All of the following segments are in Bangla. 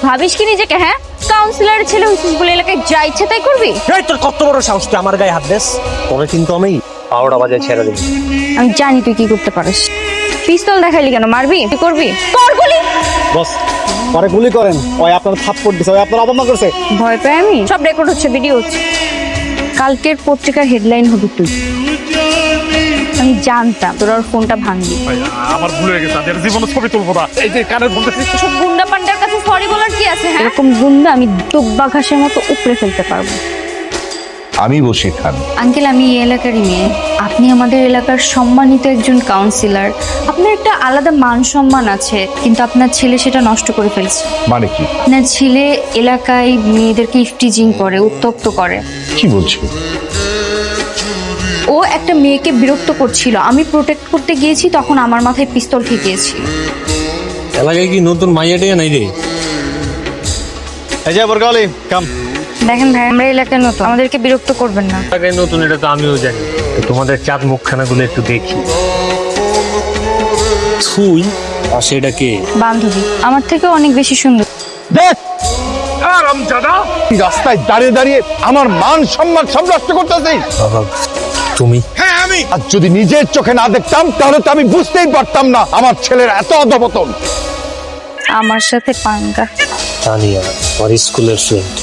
ভাবিস কি নিজেকে? হ্যাঁ, কাউন্সিলরের ছেলে হইছিস বলে এলাকায় যা ইচ্ছে তাই করবি? এই তোর কত বড় সাহস তুই আমার গায়ে হাত দিস? তোরে কিন্তু আমি 12টা বাজে ছেড়ে দিই। আমি জানি তুই কি করতে পারিস। পিস্তল দেখাইলি কেন? মারবি? কি করবি? কর গুলি। বস পরে গুলি করেন, ওই আপনার থাপ্পড় দিছে, ওই আপনার অপমান করছে। ভয় পাই আমি? সব রেকর্ড হচ্ছে, ভিডিও হচ্ছে। কালকের পত্রিকার হেডলাইন হবে তুই। আমি জানতাম তোর ওর ফোনটা ভাঙবি। আমার ভুল হয়ে গেছে, আমি জীবনে ছবি তুলবো না। এই যে কানের বলতেছি সব গুন্ডা পান্ডার কাছে সরি বলার কি আছে? হ্যাঁ, এরকম গুন্ডা আমি দুব্বা ঘাসের মতো উপড়ে ফেলতে পারবো। আমি বশির খান। আঙ্কেল, আমি এই এলাকারই মেয়ে। আপনি আমাদের এলাকার সম্মানিত একজন কাউন্সিলর। আপনার একটা আলাদা মান সম্মান আছে, কিন্তু আপনার ছেলে সেটা নষ্ট করে ফেলছে। মানে কি? আপনার ছেলে এলাকায় মেয়েদেরকে ইফটিজিং করে, উত্তপ্ত করে। কি বলছো? ও একটা মেয়েকে বিরক্ত করছিল, আমি প্রোটেক্ট করতে গিয়েছি, তখন আমার মাথায় পিস্তল ঠেকিয়েছি। এলাকায় কি নতুন মাইয়াটে নাই রে? এই যে বরগালি কাম। দেখেন ভাই, আমরা এলাকায় নতুন, আমাদেরকে বিরক্ত করবেন না। এলাকায় নতুন এটা তো আমিও জানি। তো তোমাদের চাঁদ মুখখানাগুলো একটু দেখি। তুই আর সেটা কে? বান্ধবী, আমার থেকে অনেক বেশি সুন্দর। দেখ আরামজাদা। রাস্তায় দাঁড়িয়ে দাঁড়িয়ে আমার মান সম্মান সব নষ্ট করতেছিস। বাবা তুমি? হ্যাঁ আমি। আর যদি নিজের চোখে না দেখতাম তাহলে তো আমি বুঝতেই পারতাম না আমার ছেলের এত অধপতন। আমার সাথে পাঙ্গা। তানিয়া, আমার স্কুলের ফ্রেন্ড।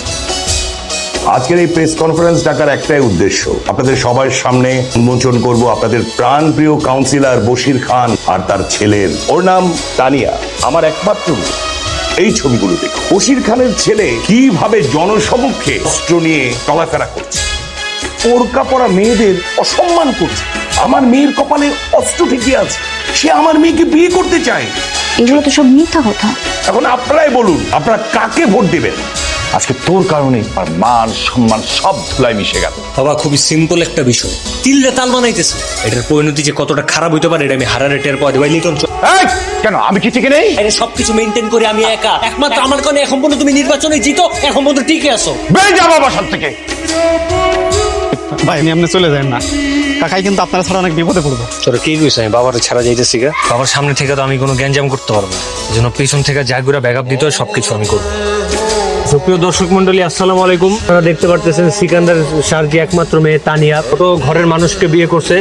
আজকের এই প্রেস কনফারেন্স ডাকার একটাই উদ্দেশ্য, আপনাদের সবার সামনে উন্মোচন করব আপনাদের প্রাণপ্রিয় কাউন্সিলর বশির খান আর তার ছেলের, ওর নাম তানিয়া, আমার একমাত্র মেয়ে। এই ছবিগুলো দেখো, বশির খানের ছেলে কিভাবে জনসমক্ষে অস্ত্র নিয়ে চলাফেরা করছে, পোরকা পরা মেয়েদের অসম্মান করছে। আমার মেয়ের কপালে অস্ত্র ঠেকে আছে, সে আমার মেয়েকে বিয়ে করতে চায়। এগুলো তো সব মিথ্যা কথা। এখন আপনারাই বলুন, আপনারা কাকে ভোট দেবেন? আজকে তোর কারণে আর মান সম্মান সব ধুলায় মিশে গেল। বাবা খুবই সিম্পল একটা বিষয়, তিলরে তাল বানাইতেছে। এটার পরিণতি যে কতটা খারাপ হইতে পারে এটা আমি হারারে টের পাওয়া দেবাই লিটন। এই, কেন আমি কি ঠিক নেই? আরে সবকিছু মেনটেন করে আমি একা, একমাত্র আমার কারণে এখন পর্যন্ত তুমি নির্বাচনে জিতো, এখন পর্যন্ত টিকে আছো। বেরিয়ে যাবো বাসার থেকে। ভাই এমনি চলে যায় না, কাকাই কিন্তু আপনারা ছাড়া অনেক বিপদে পড়বো। তোরা কি কইছ? আমি বাবার ছাড়া যাইতেছি গা। বাবার সামনে থেকে তো আমি কোনো গ্যাঞ্জাম করতে পারবো না, এই জন্য পেছন থেকে যা ঘুরা ব্যাকআপ দিতে হয় সবকিছু আমি করবো। সুপ্রিয় দর্শক মন্ডলী, আসসালামু আলাইকুম। আপনারা দেখতে পারতেছেন সিকান্দার শাহর যে একমাত্র মেয়ে তানিয়া, ছোট ঘরের মানুষকে বিয়ে করছে।